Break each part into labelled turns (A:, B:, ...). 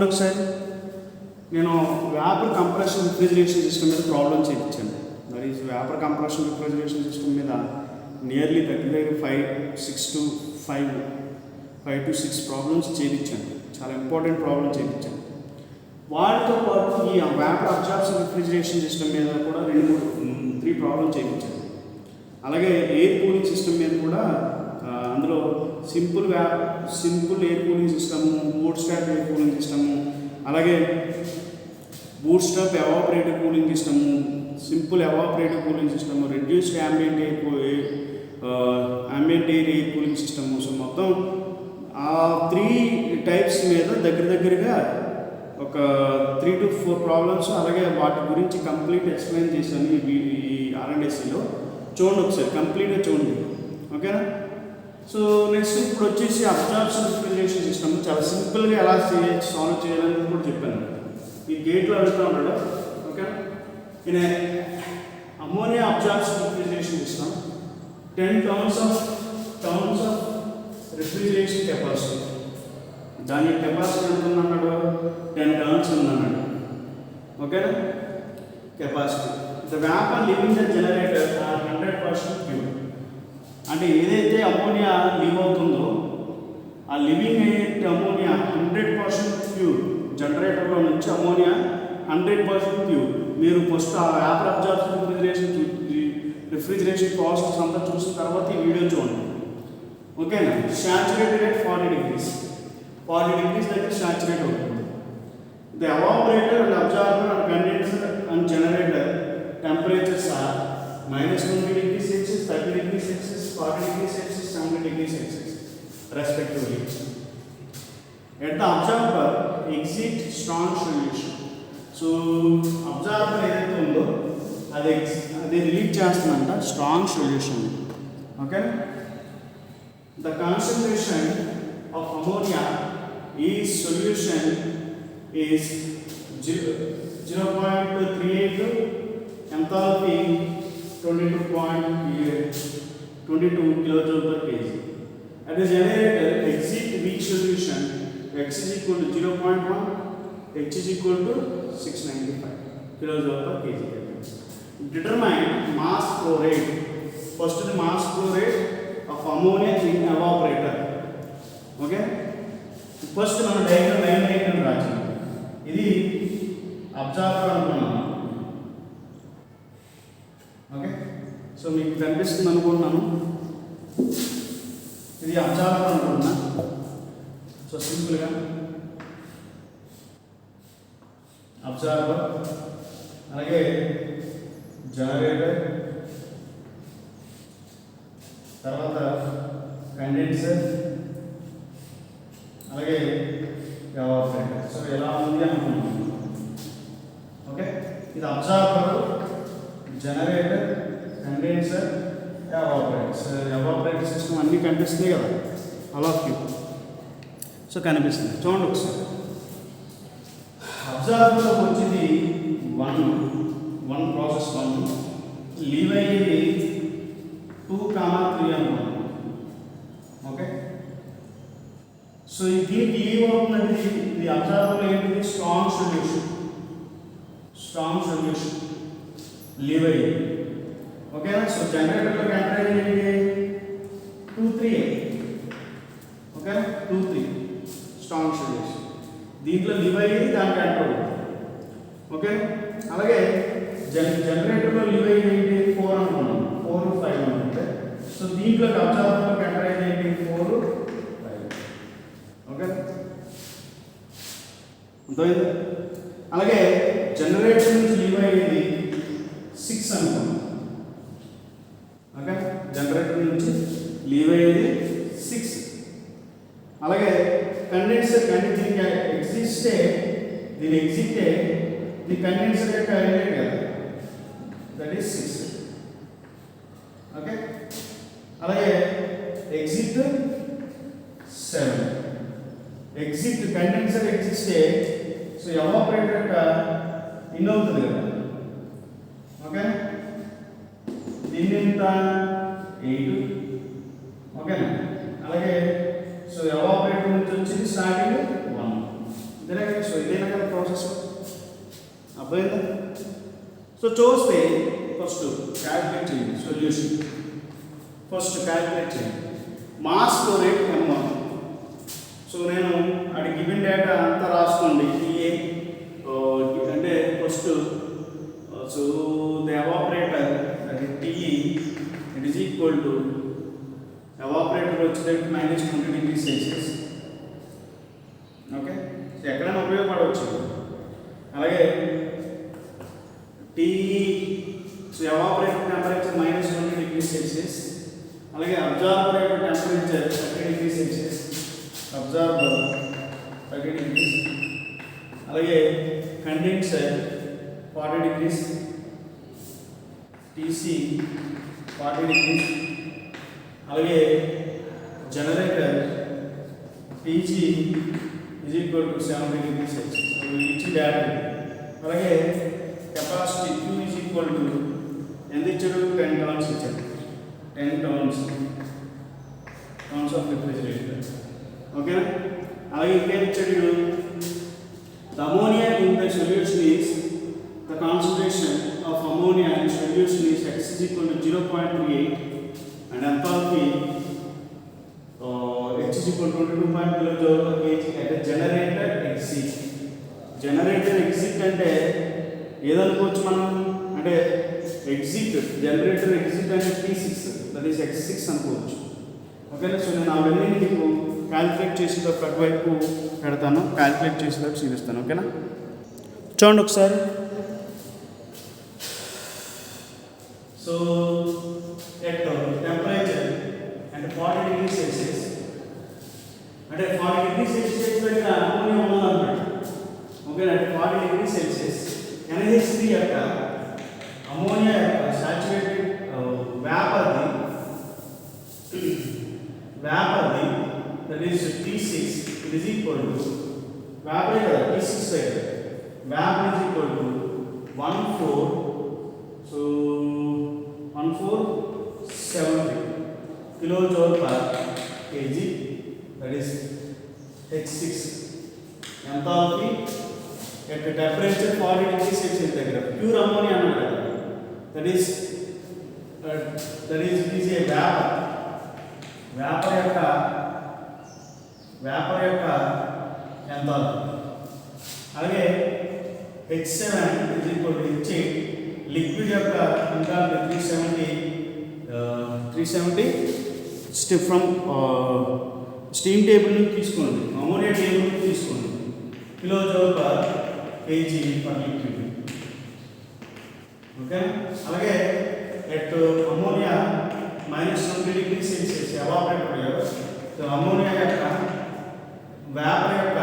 A: ఒకసారి నేను vapour compression refrigeration system మీద ప్రాబ్లం చేయించాను. మరి వేపర్ కంప్రెషన్ రిఫ్రిజిరేషన్ సిస్టమ్ మీద నియర్లీ 5 to 6 ప్రాబ్లమ్స్ చేయించాను. చాలా ఇంపార్టెంట్ ప్రాబ్లమ్ చేయించాను. వాటితో పాటు ఈ వేపర్ అబ్జార్ప్షన్ రిఫ్రిజిరేషన్ సిస్టమ్ మీద కూడా 3 ప్రాబ్లమ్స్ చేయించాను. అలాగే ఎయిర్ కూలింగ్ సిస్టమ్ మీద కూడా అందులో simple air cooling system, bootstrap air cooling system, అలాగే bootstrap evaporative cooling system, simple evaporative cooling system, reduced ambient air cooling system. So మొత్తం ఆ 3 టైప్స్ మీద దగ్గరగా ఒక 3 to 4 ప్రాబ్లమ్స్, అలాగే వాటి గురించి కంప్లీట్ ఎక్స్ప్లెయిన్ చేశాను ఈ R&Dలో. చూడండి ఒకసారి, కంప్లీట్గా చూడండి, ఓకేనా. సో నెక్స్ట్ ఇప్పుడు వచ్చేసి అబ్జార్ప్షన్ రిఫ్రిజిరేషన్ సిస్టమ్ చాలా సింపుల్గా ఎలా సాల్వ్ చేయాలని కూడా చెప్పాను. ఈ గేట్లో అడుగుతూ ఉన్నాడు, okay. In ammonia absorption refrigeration system 10 tons of refrigeration capacity. దాని కెపాసిటీ ఎంత ఉందన్నాడు? 10 tons ఉందన్నాడు, ఓకేనా. Capacity the vapour leaving the generator are 100% pure. అంటే ఏదైతే అమ్మోనియా లీవ్ అవుతుందో ఆ లివింగ్ అయ్యే అమ్మోనియా 100% ప్యూర్. జనరేటర్లో నుంచి అమ్మోనియా 100% ప్యూర్. మీరు ఫస్ట్ ఆ వేపర్ అబ్జార్ప్షన్ రిఫ్రిజిరేషన్ ప్రాసెస్ అంతా చూసిన తర్వాత ఈ వీడియో చూడండి, ఓకేనా. సాచురేటెడ్ at 40 degrees దగ్గర సాచురేట్ అవుతుంది. The evaporator and absorber and condenser and generator temperatures are -20 degrees Celsius, 30 degrees Celsius, 40 degrees Celsius, 70 degrees Celsius respectively. At the absorber exit strong solution. So absorber ఏదైతే ఉందో అది release చేస్తుందంట strong solution, okay. The concentration of ammonia ఈ solution is 0.38 enthalpy 22 kilojoule per kg. At the generator, exit weak solution x is equal to 0.1, h is equal to 695 kilojoule per kg. Determine mass flow rate. First the mass flow rate of ammonia in evaporator. Okay. First మనం diagram రాసాము. ఇది absorber అనుకున్నాము, okay. So మీకు కనిపిస్తుంది అనుకుంటున్నాను, ఇది absorber అనుకుంటున్నా. So సింపుల్గా absorber, అలాగే జనరేటర్, తర్వాత కండెన్సర్, అలాగే ఎవాపరేటర్. సో ఎలా ఉంది అనుకుంటున్నాను, ఓకే. ఇది absorber, generator, condenser, evaporator system అన్నీ కనిపిస్తుంది కదా, ఆల్ ఆఫ్ యూ. సో కనిపిస్తుంది, చూడండి ఒకసారి. అబ్జార్బర్లో వచ్చింది 1 ప్రాసెస్ 1, లీవ్ అయ్యేది 2, 3 అనుకున్నాం, ఓకే. సో ఇది లీవ్ అవుతున్నది, ఇది అబ్జార్బర్లో ఏంటిది స్ట్రాంగ్ సొల్యూషన్ లీవ్ అయ్యేది, ఓకేనా. సో జనరేటర్లో ఎంటర్ అయ్యేది 2, 3, ఓకే. 2, 3 strong solution. దీంట్లో లీవ్ అయ్యేది దానికి ఎంటర్ అవుతుంది, ఓకే. అలాగే జనరేటర్లో లీవ్ అయ్యేది ఏంటి 4 అనుకున్నాం, 4, 5 అనుకుంటే. సో దీంట్లో అబ్జార్బర్లోకి ఎంటర్ అయ్యేది ఏంటి 4, 5, ఓకే. అర్థమైంది. అలాగే జనరేటర్ నుంచి లీవ్ అయ్యేది 6 అనుకున్నాం, ఓకే. జనరేటర్ నుంచి లీవ్ అయ్యేది 6. అలాగే కండెన్సర్ దీనికి ఎగ్జిటే ది కండెన్సర్ యొక్క ఎలిమెంట్ కదా, దట్ ఈస్ 6, ఓకే. అలాగే ఎగ్జిట్ 7. కండెన్సర్ ఎగ్జిస్టే, సో ఎవాపరేటర్ యొక్క ఇన్ అవుతుంది కదా, ఓకే. దీన్ని ఎంత 8, ఓకేనా. అలాగే సో ఎవాపరేటర్ నుంచి వచ్చింది స్టార్టింగ్ 1. సో అర్థమైందా? సో చూస్తే ఫస్ట్ క్యాలిక్యులేట్ చేయండి సొల్యూషన్. ఫస్ట్ క్యాలిక్యులేట్ చేయండి mass flow rate M1. So నేను అది గివెన్ డేటా అంతా రాసుకోండి. TA అంటే ఫస్ట్ సో ద ఎవాపరేటర్ అది TE it is equal to evaporator వచ్చేటప్పుడు -20°C. ఓకే, ఎక్కడైనా ఉపయోగపడవచ్చు. అలాగే TE so evaporator temperature -20°C. అలాగే అబ్జార్బర్ యొక్క టెంపరేచర్ 30°C. అబ్జార్బర్ 30°. అలాగే కండెన్సర్ 40°. TC 40°. అలాగే generator TG is equal to 70°C. ఇచ్చి డేటా. అలాగే capacity Q is equal to ఎంత ఇచ్చాడు? 10 tons ఇచ్చాడు. 10 tons ఆఫ్ రిఫ్రిజిరేటర్. ఓకేనా? అలాగే ఇంకేం ఇచ్చాడు? The ammonia in the solution is the concentration of ammonia in solution is X is equal to 0.38 and enthalpy H is equal to 22 kJ/kg at a generator exit. Generator exit అంటే ఏదనుకోవచ్చు మనం, అంటే exit generator exit అంటే P6 that is X6 అనుకోవచ్చు. ఓకేనా? So నేను అవన్నీ మీకు calculate చేసేటప్పుడు అటువైపు పెడతాను, క్యాలిక్యులేట్ చేసేటప్పుడు చూపిస్తాను. ఓకేనా? చూడండి ఒకసారి. సో ఎట్ టెంపరేచర్ అంటే 40°C అంటే 40°C దగ్గర అమోనియా ఉన్నదన్నమాట. ఓకే, అంటే 40°C NH3 యొక్క అమోనియా యొక్క సాచురేటెడ్ వేపర్ది that is T6 it is equal to vapour కదా T6 దగ్గర vapour is equal to 1470 kJ/kg that is H6. Enthalpy at a temperature 40°C దగ్గర ప్యూర్ అమోనియా అన్నమాట కదా. that is it is a vapour యొక్క enthalpy. అలాగే H7 is equal to H8 liquid యొక్క enthalpy 370 from steam table నుంచి తీసుకోండి, ammonia table నుంచి తీసుకోండి, kJ/kg ఫర్ లిక్విడ్. ఓకే, అలాగే ఎట్ అమోనియా -20°C ఎవాపరేటర్ కదా. సో అమోనియా యొక్క వేపర్ యొక్క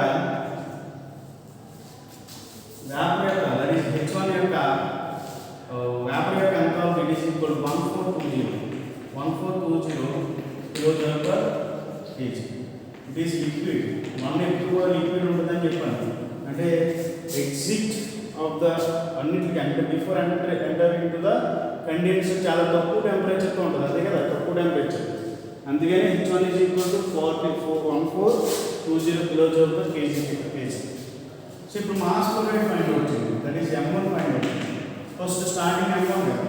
A: దట్ ఈస్ H1 యొక్క వేపర్ యొక్క enthalpy it is equal to 1420 kJ/kg. It is liquid. మనం ఎక్కువ లిక్విడ్ ఉంటుందని చెప్పాను, అంటే ఎగ్జిట్ ఆఫ్ ద అన్నిటికీ అంటే before enter in to the condenser చాలా తక్కువ టెంపరేచర్తో ఉంటుంది, అదే కదా తక్కువ టెంపరేచర్. అందుకని H1 is equal to 1420 kJ/kg. So ఇప్పుడు mass flow rate find out చేయండి, that is M1 find out చేయండి. ఫస్ట్ స్టార్టింగ్ M1 కదా.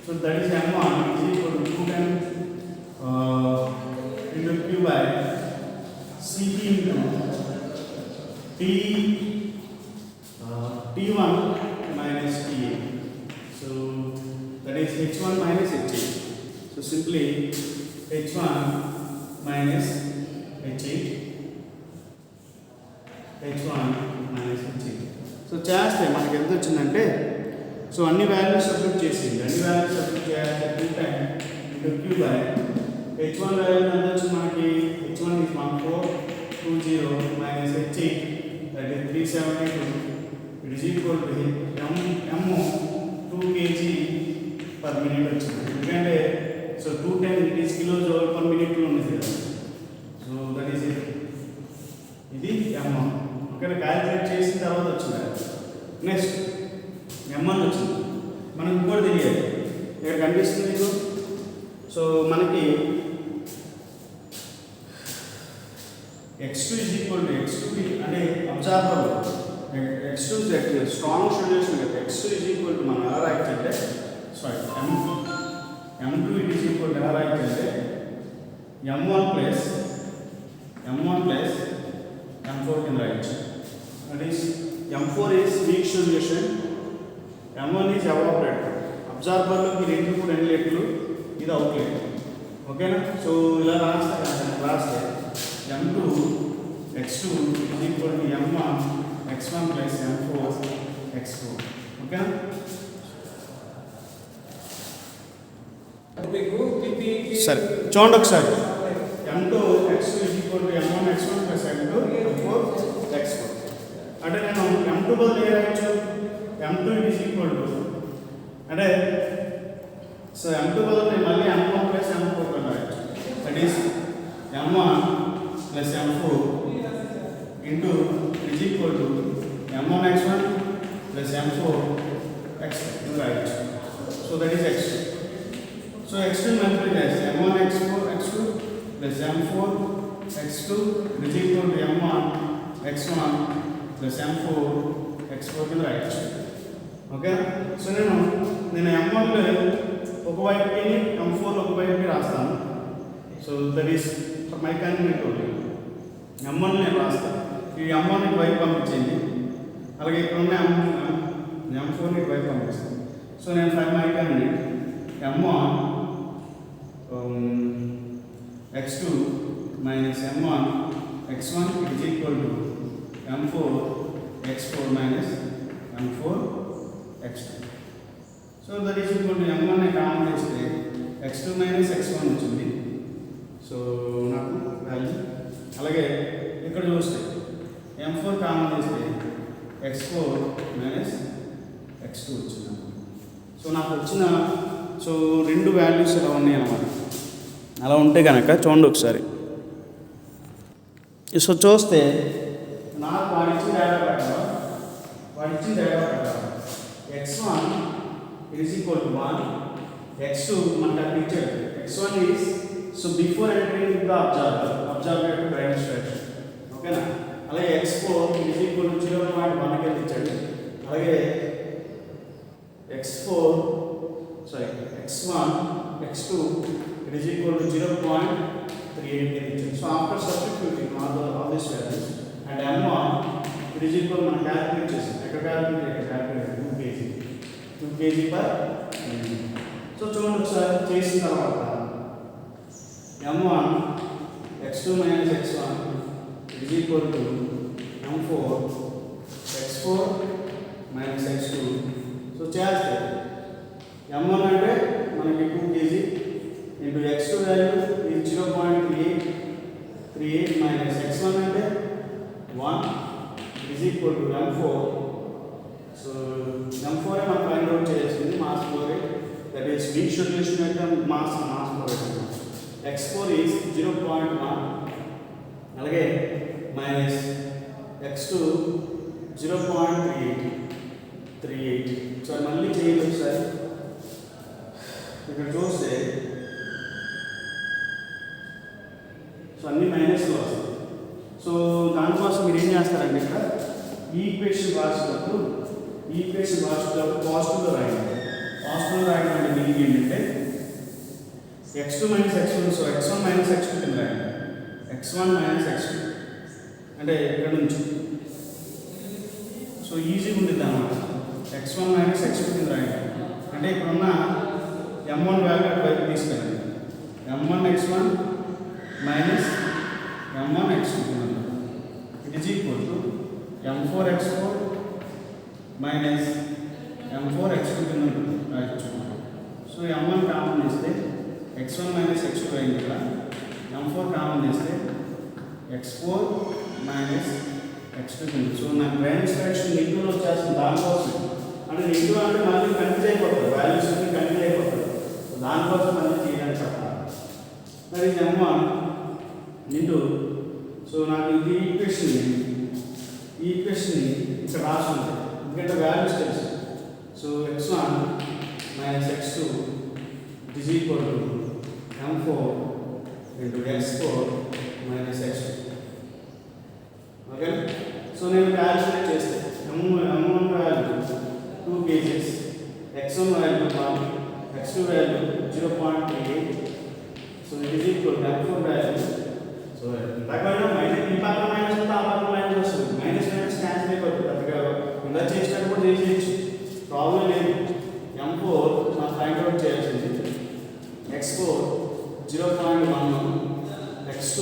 A: So that is M1 is equal to 210 into Q by Cp into T1 minus Ta. So that is H1 minus H8. So simply H1 minus H8. H1 minus H8. So చేస్తే మనకి ఎంత వచ్చిందంటే, so అన్ని values substitute చేసింది, అన్ని values substitute చేయాలి 210 into Q by H1 value ఎంత వచ్చింది మనకి? H1 is 1420 minus H8 that is 372. It is equal to M 2 kg/minute వచ్చింది. ఎందుకంటే సో 210 it is kJ/minute లో ఉంది కదా. సో దట్ ఈస్ ఇది M1. ఓకేనా? క్యాలిక్యులేట్ చేసిన తర్వాత వచ్చింది. నెక్స్ట్ M1 వచ్చింది. మనకు ఇంకోటి తెలియాలి, ఇక్కడ కనిపిస్తుంది మీకు. సో మనకి X2 is equal to X2 అంటే absorber X2 x2 strong solution కదా. x2 ఈజ్ ఈక్వల్ టు మనం ఎలా రాయొచ్చంటే sorry m2 it is equal to ఎలా రాయొచ్చంటే m1 ప్లస్ m4 కింద రాయొచ్చు. That is m4 is weak solution, m1 is evaporator. అబ్జార్బర్లోకి రెండుకు రెండు లెట్లు, ఇది అవుట్లెట్. ఓకేనా? సో ఇలా రాస్తే m2 x2 is equal to m1 x1 plus m4 x4. ఓకేనా? సరే చూడండి ఒకసారి. m2 x2 is equal to m1 x1 plus m2 m4 x4. అంటే నేను m2 బదులు ఏ రాయొచ్చు? m2 ఈజ్ ఈక్వల్ టు అంటే సో m2 బదులు నేను మళ్ళీ m1 ప్లస్ m4 రాయొచ్చు. That is m1 plus m4 into is equal to m1 x1 plus m4 x4 రాయొచ్చు. So that is x2. So x2 multiply చేస్తే m1 x4 x2 plus m4 x2 is equal to m1 x1 plus m4 x4 కింద రాయొచ్చు. Okay? So నేను m1లో ఒకవైపుకి m4 ఒకవైపుకి రాస్తాను. So that is my convenient only. m1 నేను రాస్తాను, ఈ m1 ఇటు వైపు పంపించింది, అలాగే ఇక్కడ ఉన్న m4 ఇటు వైపు పంపిస్తాను. సో నేను five my convenient m1 x2 minus m1 x1 is equal to m4 x4 minus m4 x2. So that is equal to m1 ని కామన్ చేస్తే x2 minus x1 వచ్చింది. సో నాకు వాల్యూ, అలాగే ఇక్కడ చూస్తే m4 కామన్ చేస్తే x4 minus x2 వచ్చింది. So నాకు వచ్చిన రెండు వాల్యూస్ ఇలా ఉన్నాయి అన్నమాట. అలా ఉంటే కనుక చూడండి ఒకసారి. సో చూస్తే నాకు వాడిచ్చిన డేటా ప్రకారం x1 is equal to 1, x2 మనకు అక్కడ ఇచ్చాడు. x1 is so before entering the observer to bright structure. ఓకేనా? అలాగే x4 ఈజ్ ఈక్వల్ టు 0.1 కింద ఇచ్చాడు. అలాగే x1 x2 it is equal to 0.38 కింద ఇచ్చాడు. So after substituting all this values and m1 it is equal మనం calculate చేసాం. ఎక్కడ calculate 2 kg per kg. So చూడండి ఒకసారి చేసిన తర్వాత m1 x2 minus x1 it is equal to m4 x4 minus x2. So చేస్తే m1 అంటే మనకి 2 kg into x2 value is 0.38 minus x1 అంటే 1 is equal to m4. So m4 మనం find out చేయాల్సింది mass flow rate, that is weak solution యొక్క mass flow rate. x4 is 0.1, అలాగే minus x2 0.38. So మళ్ళీ చేయండి ఒకసారి. ఇక్కడ చూస్తే సో అన్ని మైనస్లో వస్తాయి. సో దానికోసం మీరు ఏం చేస్తారంటే ఇక్కడ ఈక్వేషన్ రాసేటప్పుడు పాజిటివ్లో రాయండి. పాజిటివ్లో రాయడం అంటే మీనింగ్ ఏంటంటే x2 minus x1, so x1 minus x2 కింద రాయండి. x1 minus x2 అంటే ఇక్కడ నుంచి సో ఈజీగా ఉంటుంది అన్నమాట. x1 minus x2 కింద రాయండి అంటే ఇప్పుడున్న m1 వాల్యూ అటువైపు తీసుకెళ్ళండి. m1 x1 minus m1 x2 it is equal to m4 x4 minus m4 x2 కింద రాయొచ్చు. సో m1 కామన్ చేస్తే x1 minus x2 అయింది కదా, m4 కామన్ చేస్తే x4 minus x2 కింద. సో నాకు బ్రైన్ స్ట్రక్చర్ నెగిటివ్లో వచ్చేస్తుంది. దానికోసం అంటే నెగిటివ్ అంటే మళ్ళీ కన్ఫ్యూజ్ అయిపోతుంది, వాల్యూస్ అన్ని కన్ఫ్యూజ్ అయిపోతుంది. దానికోసం మళ్ళీ చేయడానికి చెప్పాలి. మరి m1 ఇంటూ సో నాకు ఇది ఈక్వేషన్ ఇక్కడ రాసి ఉంటుంది ఎందుకంటే వాల్యూస్ తెలుసు. So x1 minus x2 is equal to m4 into x4 minus x2. Okay? So నేను క్యాల్కులేట్ చేస్తే m1 2 kgs, x1 value 1, x2 value 0.38. So it is equal to m4 value. So ఇంతకైనా minus ఈ పక్కన minus ఉంటే ఆ పక్కన minus వస్తుంది. Minus minus cancel అయిపోతుంది. పెద్దగా ఇలా చేసినట్టు కూడా చేసేయచ్చు, ప్రాబ్లం లేదు. m4 మనం ఫైండ్ అవుట్ చేయాల్సింది. x4 0.11, x2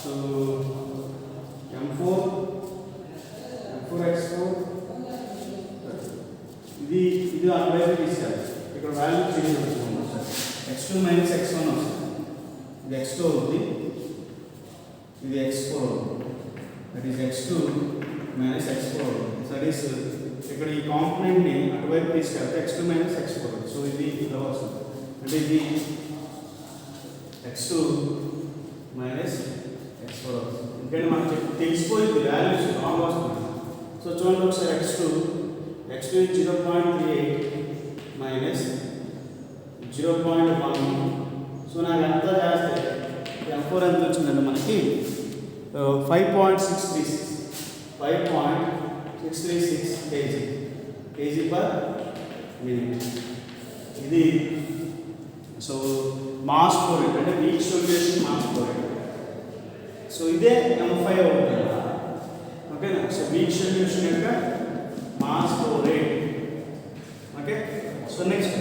A: so m4 x4 ఇది అటువైపు తీసారు. ఇక్కడ వాల్యూ చేంజ్ అవుతుంది. x2 మైనస్ x1 వస్తుంది. ఇది x2 అవుతుంది, ఇది x4 అవుతుంది. That is x2 minus x4 అవుతుంది. దట్ ఈస్ ఇక్కడ ఈ కాంపోనెంట్ని అటువైపు తీసుకెళ్తే x2 మైనస్ x4 అవుతుంది. సో ఇది ఇలా వస్తుంది. అంటే ఇది x2 మైనస్ x4 అవుతుంది. ఎందుకంటే మనకి తెలిసిపోయింది వాల్యూస్ రాంగ్ వస్తుంది. సో చూడండి ఒకసారి x2 0.38 మైనస్ 0.1. సో నాకు ఎంత చేస్తే m4 ఎంత వచ్చిందంటే మనకి 5.636 kg పర్ మినిట్. ఇది సో మాస్ ఫ్లో రేట్ అంటే weak solution mass flow rate. So ఇదే m5 అవుతుంది. ఓకేనా? సో వీక్ సొల్యూషన్ యొక్క mass flow rate. Okay. So next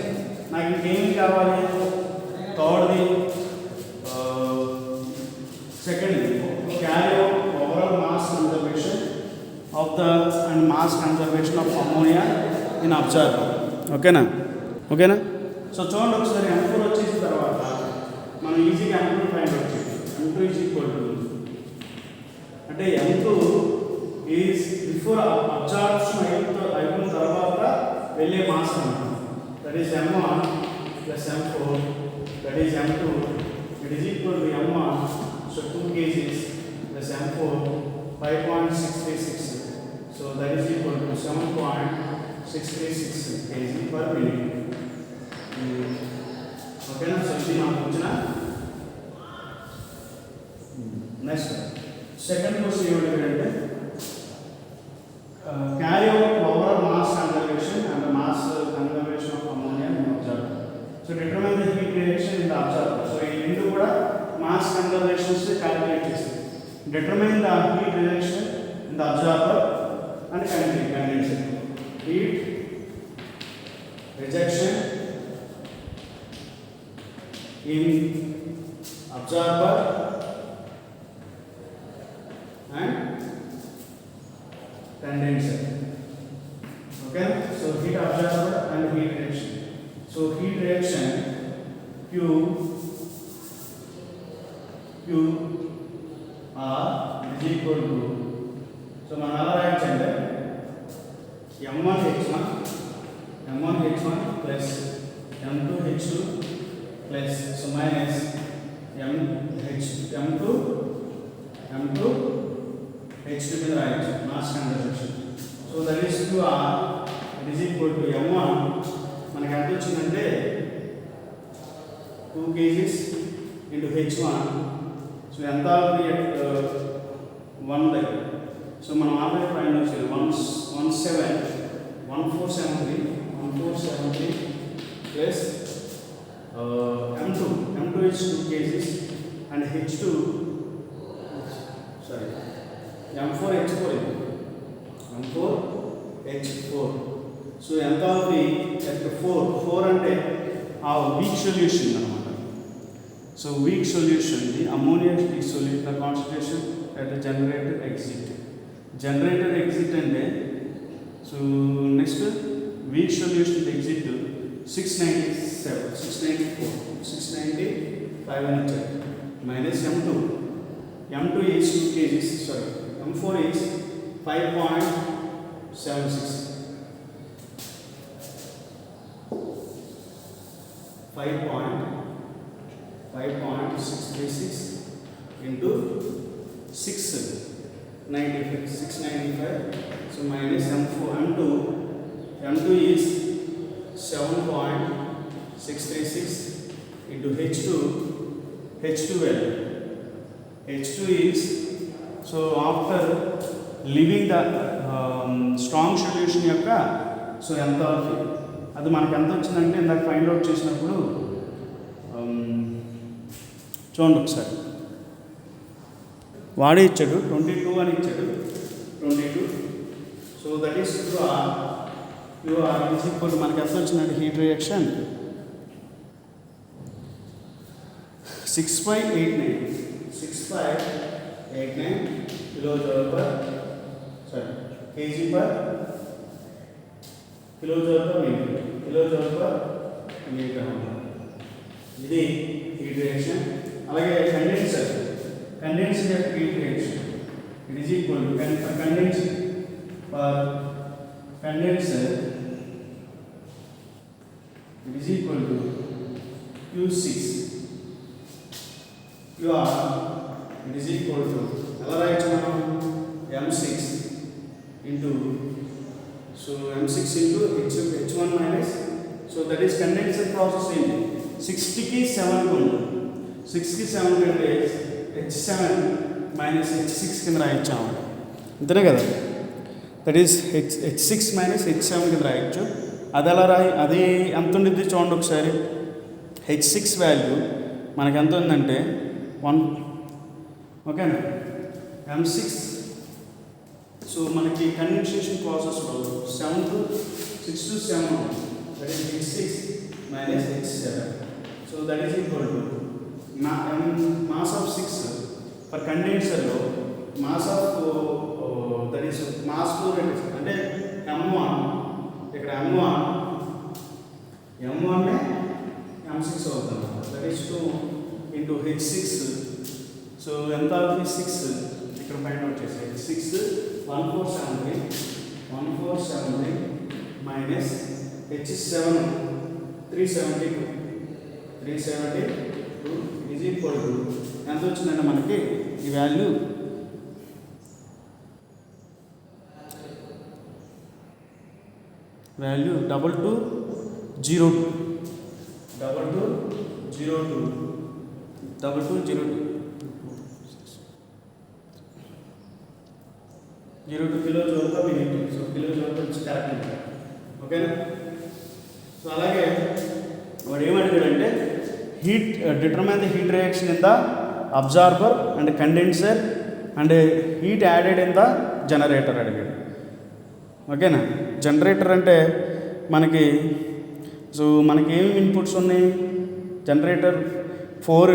A: నాకు ఇంకేమి కావాలి? థర్డ్ది, సెకండ్ది carry out overall mass conservation of the and mass conservation of ammonia in absorber. ఓకేనా? సో చూడండి ఒకసారి m4 వచ్చేసిన తర్వాత మనం ఈజీగా m2 ఫైండ్ అవుట్ చేయాలి. m2 ఈజ్ ఈక్వల్ టు అంటే m2 ఈజ్ బిఫోర్ అబ్జార్ప్షన్ అయిపోయిన తర్వాత వెళ్ళే మాస్ అన్నమాట. That is m1 plus m4 that is m2. It is equal to m1 so 2 kgs plus m4 5.636. So that is equal to 7.636 kg per minute. ఓకేనా? So ఇది మనకు వచ్చిన next second question ఏమిటంటే carry out overall mass conservation and mass conservation of ammonia in absorber. So determine the heat reaction in the absorber. So ఈ రెండు కూడా mass conservations calculate చేస్తాయి. Determine the heat reaction in the absorber and condenser. Heat rejection in absorber and condenser. Okay, so heat absorber and heat reaction. So heat reaction Q R is equal to, so man ala rayachande m1h1 plus m2h2 plus so minus m2 h2 మీద రాయొచ్చు mass conservation. So that is QR it is equal to m1 మనకి ఎంత వచ్చిందంటే 2 kgs into h1. So ఎంత అవుతుంది 1 దగ్గర. So మనం already find out చేయాలి. 1473 plus m2 is 2 kgs and h2 m4h4 so ఎంత అవుతుంది? 4 అంటే ఆ వీక్ సొల్యూషన్ అనమాట. So weak solution the ammonia dissolute the concentration at generator exit అంటే so next weak solution exit 695 అని ఇచ్చారు. Minus m2 is 2 kgs, sorry m4 is 5.76 5.636 into 695. So minus m2 is 7.636 into h2 value. h2 is so after living the strong solution యొక్క so enthalpy అది మనకు ఎంత వచ్చిందంటే ఇందాక find out చేసినప్పుడు చూడండి ఒకసారి వాడే ఇచ్చాడు 22 అని ఇచ్చాడు 22. So that is QR is equal మనకి ఎంత వచ్చిందంటే heat reaction 6589 kilojoule per KG per kilojoule per metre ఇది హీట్ రియాక్షన్. అలాగే కండెన్సర్ యొక్క heat reaction it is equal to condenser it is equal to Q6 QR it is equal to ఎలా రాయొచ్చు మనం M6 into so M6 into H1 minus so that is condenser process ఏంటి 60కి 7 ఉంది 6కి 7 అంటే H7 minus H6 కింద రాయొచ్చాము అంతేనే కదా. That is H6 minus H7 కింద రాయొచ్చు. అది ఎలా అది ఎంత ఉండిద్ది చూడండి ఒకసారి. H6 వాల్యూ మనకి ఎంత ఉందంటే 1 ఓకేనా M6. సో మనకి కండెన్సేషన్ ప్రాసెస్లో 6 to 7 that is H6 minus H7 so that is equal to mass of 6 for కండెన్సర్లో mass of that is mass flow rate అంటే M1 ఇక్కడ M1 M6 అవుతుంది that is 2 into H6 so ఎంత 6 ఇక్కడ find out చేసాం H6 1473 minus H7 372 is equal to ఎంత వచ్చిందంటే మనకి ఈ value value 2202 kilojoule per minute. So kilojoule వచ్చి కరెక్ట్ ఓకేనా. సో అలాగే వాడు ఏమడిగాడంటే heat determine the heat reaction in the absorber and condenser and heat added in the generator అడిగాడు. ఓకేనా. జనరేటర్ అంటే మనకి సో మనకి ఏమి ఇన్పుట్స్ ఉన్నాయి. జనరేటర్ 4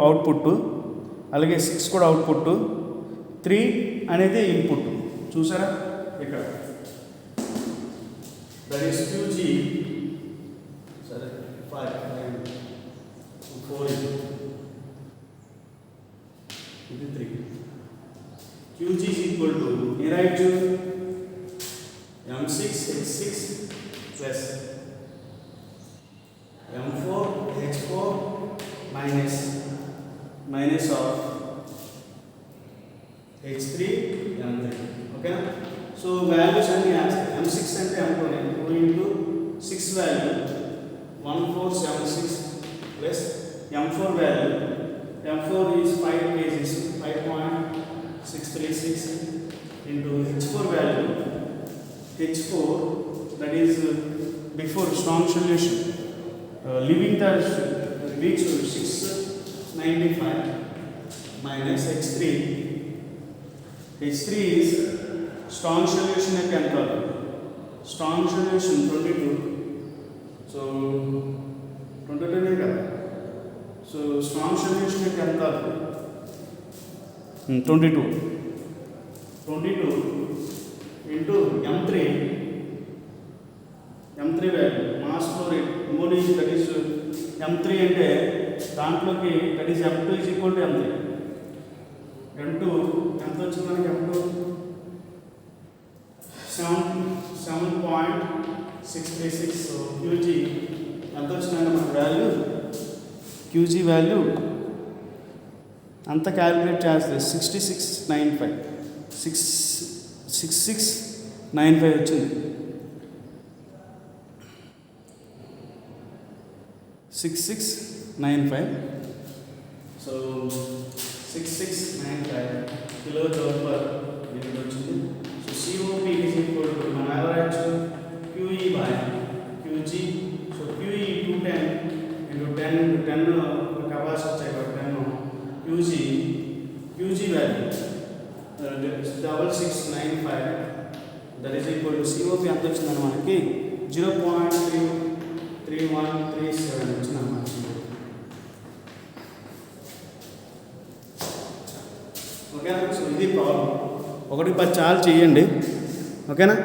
A: అవుట్పుట్ అలాగే 6 కూడా అవుట్పుట్ 3 అనేది ఇన్పుట్ చూసారా ఇక్కడ. దట్ ఈస్ QG సరే 5 4 ఇది 3 QG is equal to here I do M6 H6 plus M4 H4 minus of H3 M3 okay. So values and M6 and M4 into 6 value 1476 plus M4 value M4 is 5 kgs 5.636 into H4 value H4 that is before strong solution leaving the weak solution 695 minus H3 is strong solution at chemical strong solution 22 so 22 ne kada so strong solution at chemical 22 into M3 value mass flow rate mode that is M3 అంటే దాంట్లోకి that is M2 is equal to M3 M2 ఎంత వచ్చింది మనకి M2 7.636 so QG ఎంత వచ్చిందంటే మనకి value QG value అంత calculate చేస్తే 6695 వచ్చింది 6695 so 6695 kilo joule per litre వచ్చింది. So COP is equal to మనం ఎలా రాయొచ్చు QE by QG. So QE 210 into 10 capacity వచ్చాయి కాబట్టి 10 QG value 6695 that is equal to COP ఎంత వచ్చిందని మనకి 0.3137 వచ్చిందన్నమాట. ఓకేనా? సో ఇది ప్రాబ్లం. 1 10 చాలు చేయండి. ఓకేనా?